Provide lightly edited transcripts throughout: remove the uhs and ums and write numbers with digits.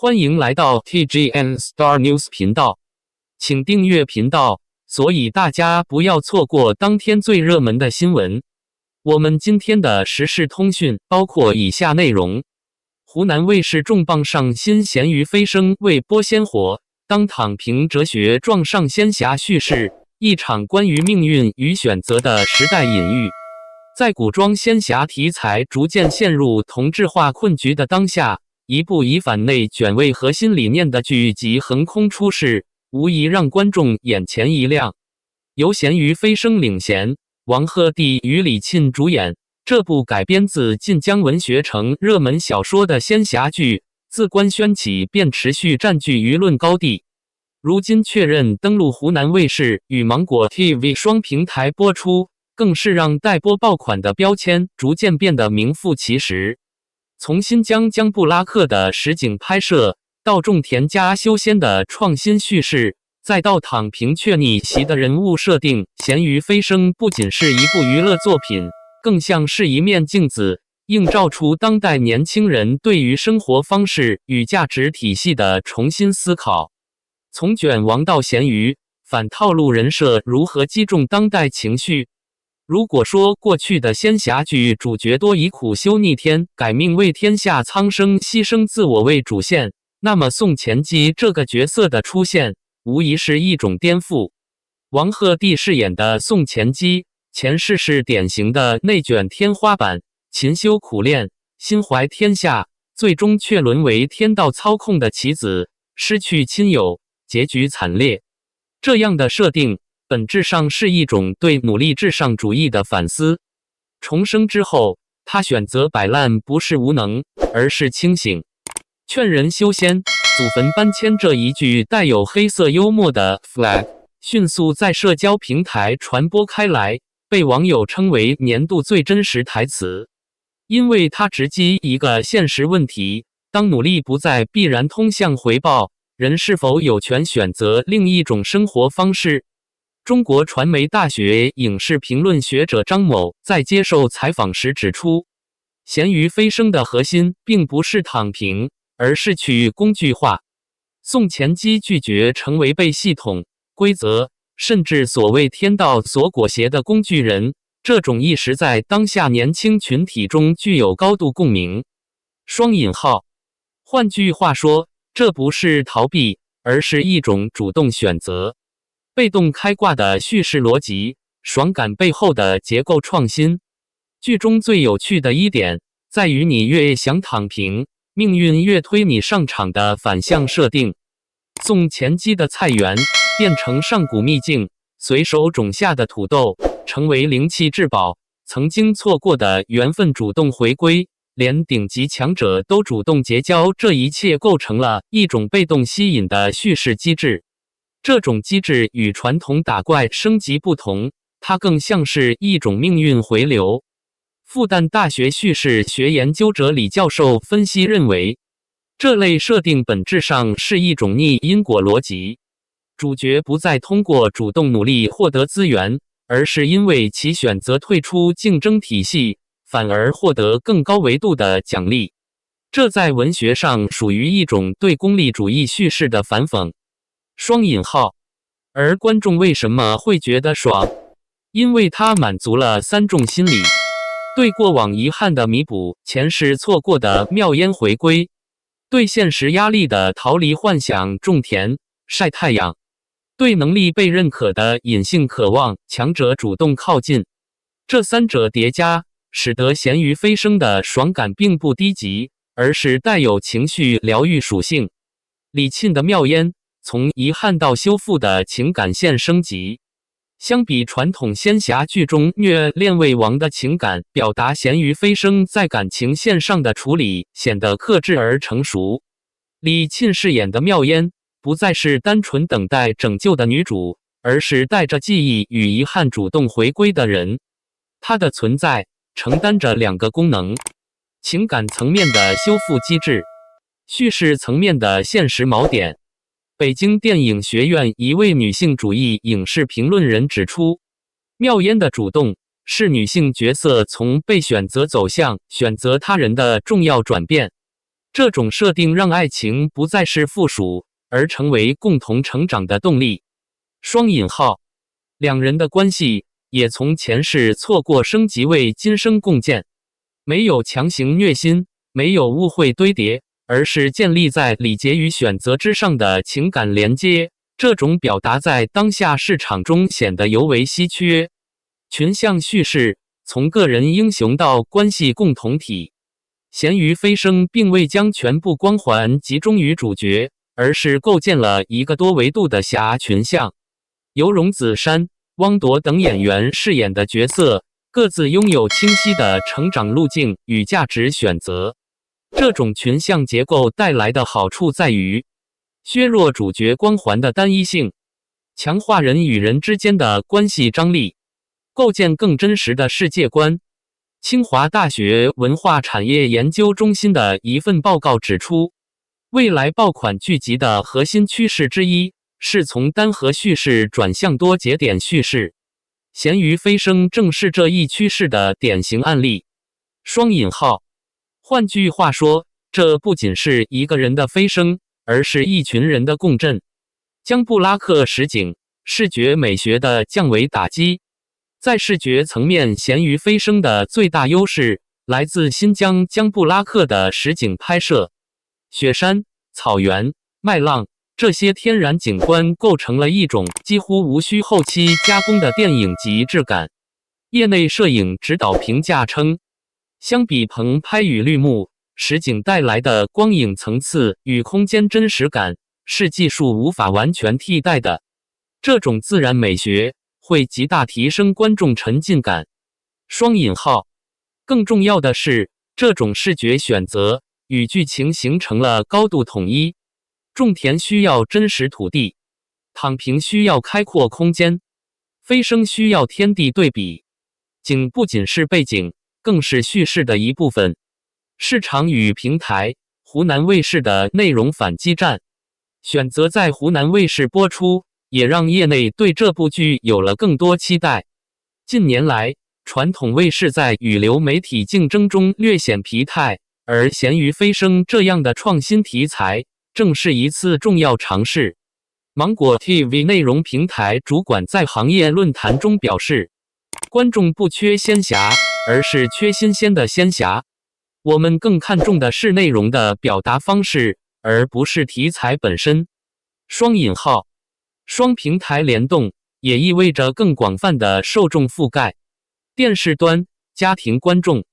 欢迎来到 TGN Star News 频道，请订阅频道，所以大家不要错过当天最热门的新闻。我们今天的时事通讯包括以下内容：湖南卫视重磅上新咸鱼飞升为播鲜活，当躺平哲学撞上仙侠叙事，一场关于命运与选择的时代隐喻。在古装仙侠题材逐渐陷入同质化困局的当下，一部以反内卷为核心理念的剧集横空出世，无疑让观众眼前一亮。由咸鱼飞升领衔，王鹤棣与李沁主演，这部改编自晋江文学城热门小说的仙侠剧，自官宣起便持续占据舆论高地。如今确认登陆湖南卫视与芒果 TV 双平台播出，更是让待播爆款的标签逐渐变得名副其实。从新疆江布拉克的实景拍摄，到种田加修仙的创新叙事，再到躺平却逆袭的人物设定，咸鱼飞升不仅是一部娱乐作品，更像是一面镜子，映照出当代年轻人对于生活方式与价值体系的重新思考。从卷王到咸鱼，反套路人设如何击中当代情绪？如果说过去的仙侠剧主角多以苦修逆天、改命为天下苍生、牺牲自我为主线，那么宋钱基这个角色的出现，无疑是一种颠覆。王鹤棣饰演的宋钱基，前世是典型的内卷天花板，勤修苦练，心怀天下，最终却沦为天道操控的棋子，失去亲友，结局惨烈。这样的设定本质上是一种对努力至上主义的反思。重生之后，他选择摆烂不是无能，而是清醒。劝人修仙，祖坟搬迁这一句带有黑色幽默的 flag， 迅速在社交平台传播开来，被网友称为年度最真实台词。因为它直击一个现实问题：当努力不再必然通向回报，人是否有权选择另一种生活方式？中国传媒大学影视评论学者张某在接受采访时指出，咸鱼飞升的核心并不是躺平，而是去工具化。宋钱基拒绝成为被系统、规则，甚至所谓天道所裹挟的工具人，这种意识在当下年轻群体中具有高度共鸣。双引号，换句话说，这不是逃避，而是一种主动选择。被动开挂的叙事逻辑，爽感背后的结构创新。剧中最有趣的一点，在于你越想躺平，命运越推你上场的反向设定。宋钱基的菜园变成上古秘境，随手种下的土豆成为灵气至宝，曾经错过的缘分主动回归，连顶级强者都主动结交，这一切构成了一种被动吸引的叙事机制。这种机制与传统打怪升级不同，它更像是一种命运回流。复旦大学叙事学研究者李教授分析认为，这类设定本质上是一种逆因果逻辑。主角不再通过主动努力获得资源，而是因为其选择退出竞争体系，反而获得更高维度的奖励。这在文学上属于一种对功利主义叙事的反讽。双引号，而观众为什么会觉得爽？因为它满足了三种心理：对过往遗憾的弥补，前世错过的妙烟回归，对现实压力的逃离幻想，种田晒太阳，对能力被认可的隐性渴望，强者主动靠近。这三者叠加，使得咸鱼飞升的爽感并不低级，而是带有情绪疗愈属性。李沁的妙烟从遗憾到修复的情感线升级，相比传统仙侠剧中虐恋为王的情感表达，咸鱼飞升在感情线上的处理显得克制而成熟。李沁饰演的妙烟不再是单纯等待拯救的女主，而是带着记忆与遗憾主动回归的人。她的存在承担着两个功能：情感层面的修复机制，叙事层面的现实锚点。北京电影学院一位女性主义影视评论人指出，妙烟的主动是女性角色从被选择走向选择他人的重要转变。这种设定让爱情不再是附属，而成为共同成长的动力。双引号，两人的关系也从前世错过升级为今生共建，没有强行虐心，没有误会堆叠，而是建立在礼节与选择之上的情感连接。这种表达在当下市场中显得尤为稀缺。群像叙事从个人英雄到关系共同体，咸鱼飞升并未将全部光环集中于主角，而是构建了一个多维度的侠群像，由荣梓杉、汪铎等演员饰演的角色各自拥有清晰的成长路径与价值选择。这种群像结构带来的好处在于削弱主角光环的单一性，强化人与人之间的关系张力，构建更真实的世界观。清华大学文化产业研究中心的一份报告指出，未来爆款剧集的核心趋势之一是从单核叙事转向多节点叙事。咸鱼飞升正是这一趋势的典型案例。双引号，换句话说，这不仅是一个人的飞升，而是一群人的共振。将布拉克实景视觉美学的降维打击。在视觉层面，咸鱼飞升的最大优势来自新疆江布拉克的实景拍摄，雪山、草原、麦浪这些天然景观构成了一种几乎无需后期加工的电影级质感。业内摄影指导评价称，相比棚拍与绿幕，实景带来的光影层次与空间真实感是技术无法完全替代的。这种自然美学会极大提升观众沉浸感。双引号，更重要的是，这种视觉选择与剧情形成了高度统一。种田需要真实土地，躺平需要开阔空间，飞升需要天地对比。景不仅是背景，更是叙事的一部分。市场与平台，湖南卫视的内容反击战，选择在湖南卫视播出，也让业内对这部剧有了更多期待。近年来，传统卫视在与流媒体竞争中略显疲态，而咸鱼飞升这样的创新题材正是一次重要尝试。芒果 TV 内容平台主管在行业论坛中表示，观众不缺仙侠，而是缺新鲜的仙侠。我们更看重的是内容的表达方式，而不是题材本身。双引号，双平台联动也意味着更广泛的受众覆盖。电视端，家庭观众；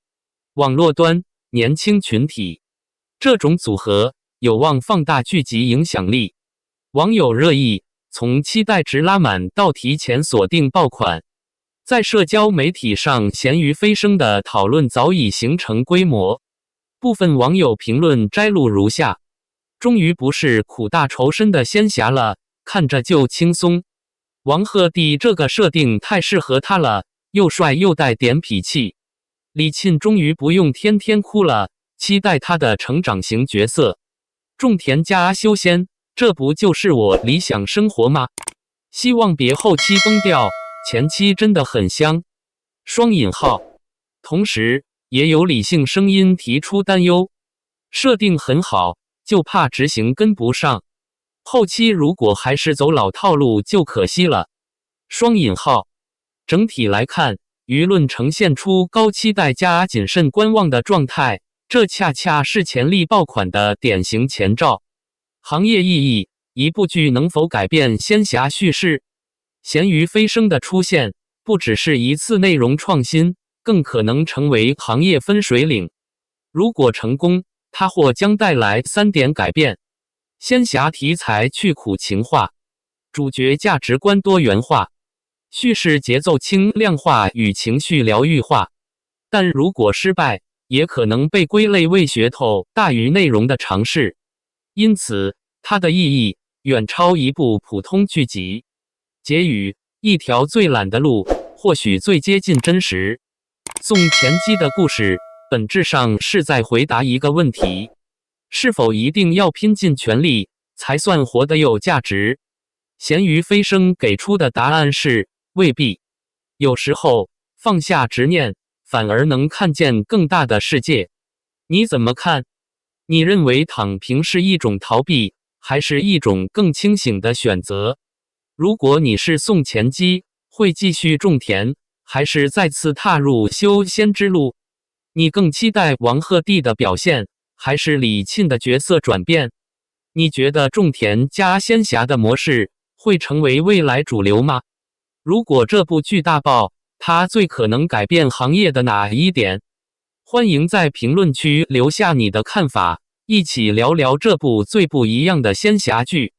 网络端，年轻群体。这种组合有望放大剧集影响力。网友热议从期待值拉满到提前锁定爆款。在社交媒体上，咸鱼飞升的讨论早已形成规模。部分网友评论摘录如下：终于不是苦大仇深的仙侠了，看着就轻松。王鹤棣这个设定太适合他了，又帅又带点痞气。李沁终于不用天天哭了，期待他的成长型角色。种田加修仙，这不就是我理想生活吗？希望别后期崩掉，前期真的很香。双引号。同时，也有理性声音提出担忧，设定很好，就怕执行跟不上。后期如果还是走老套路就可惜了。双引号。整体来看，舆论呈现出高期待加谨慎观望的状态，这恰恰是潜力爆款的典型前兆。行业意义，一部剧能否改变仙侠叙事？咸鱼飞升的出现，不只是一次内容创新，更可能成为行业分水岭。如果成功，它或将带来3点改变：仙侠题材去苦情化，主角价值观多元化，叙事节奏轻量化与情绪疗愈化。但如果失败，也可能被归类为噱头大于内容的尝试。因此，它的意义远超一部普通剧集。结语：一条最懒的路，或许最接近真实。宋前期的故事本质上是在回答一个问题：是否一定要拼尽全力才算活得有价值？咸鱼飞升给出的答案是未必。有时候放下执念，反而能看见更大的世界。你怎么看？你认为躺平是一种逃避，还是一种更清醒的选择？如果你是宋钱基，会继续种田，还是再次踏入修仙之路？你更期待王鹤棣的表现，还是李沁的角色转变？你觉得种田加仙侠的模式会成为未来主流吗？如果这部剧大爆，它最可能改变行业的哪一点？欢迎在评论区留下你的看法，一起聊聊这部最不一样的仙侠剧。